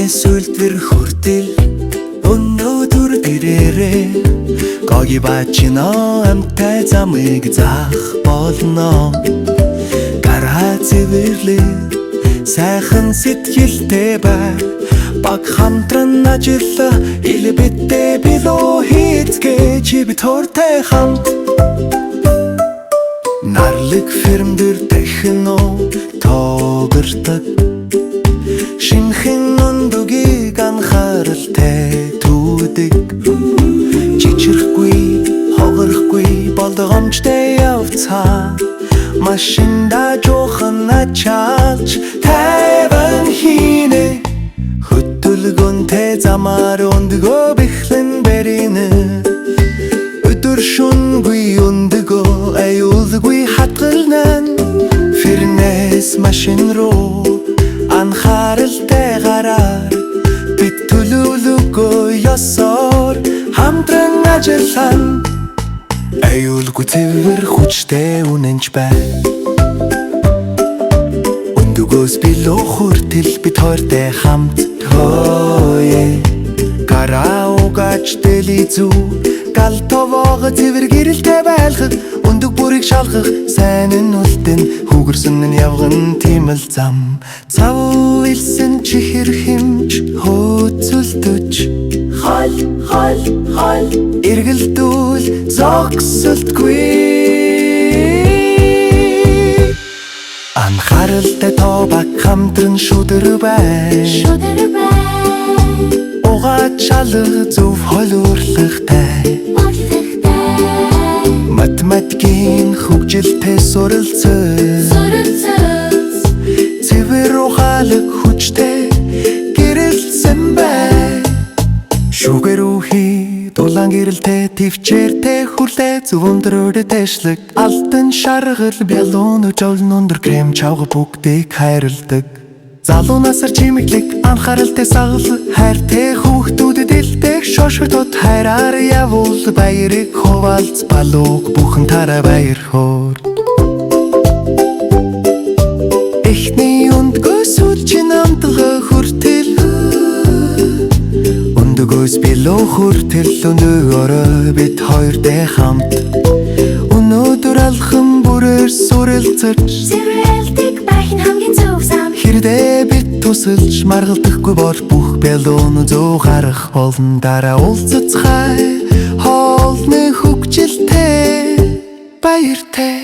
Сүлдвэр хүртэл өнөөдөр дээрээ гоги бачино амтай замыг заах болно. Гараа цэвэрлээ сайхан сэтгэлтэй бай. Баг хамтран ажилла илбиттэй билүү хийцгээ чи бид хортой хамт. Нарлаг фермдэр техно тоогордог шинхэн өндөгийг анхааралтай түүдэг. Чичрэхгүй хогорхгүй болгоомжтой явцаа машинда жоохон ачаалж тайван хийнэ. Хөтөлгөөнтэй замаар өндгөө бэхлэн бэринэ. Өдөр шөнөгүй өндгөө аюулгүй хатгалнан. Фернэс машин руу анхааралтай гараар бид төлөвлөгөө ёсоор хамтран ажиллана. Аюулгүй цэвэр хүчтэй үнэнч бай. Өндөгөөс билүү хүртэл бид хоёртой хамт тооё. Караугач дэлизүү гал товоог цэвэр гэрэлтэй байлгах. Өндөг бүрийг шалгах сайн нь үлдэн хүүгэрсэн нь явган тийм л зам. Цав илсэн чи хэр хэмж хөөцөлдөж хол эргэлдүүл зогсолтгүй. Анхааралтай тоо баг хамтран шүдэр бай. Угаад шалга зөв хол урлагтай. Математикийн хөгжилтэй суралцсан. Цэвэр ухаалаг хүчтэй гэрэлсэн бай. Шүүгэр үхий дулаан гэрэлтэй төвчээртэй хүрлээ зөв өндрөөрэ тэшлэг. Алтан шаргал бялуун өжөөлн өндөр крем чавга бүгдийг хайрладаг. Залуу насар чимэглэг анхааралтай сагл хайртай хүүхдүүдэд илдэг шошготод хайраар явуул баярыг хуваалц балууг бүхэн тараа баяр хоор. Эхний өндгөөс үлчин амтга хүртэл өндгөөс билүү хүртэл өнөөгөөрөө бид хоёртой хамт. Өнөөдөр алхам бүрээр суралцаж Зэрэлдэг бахин хамгийн зөв зам. Хэрдээ бид тусалж маргалдахгүй бол бүх бялуун зөө гарах болно. Дараа уулзацгай хоолны хөгжилтэй баяртай.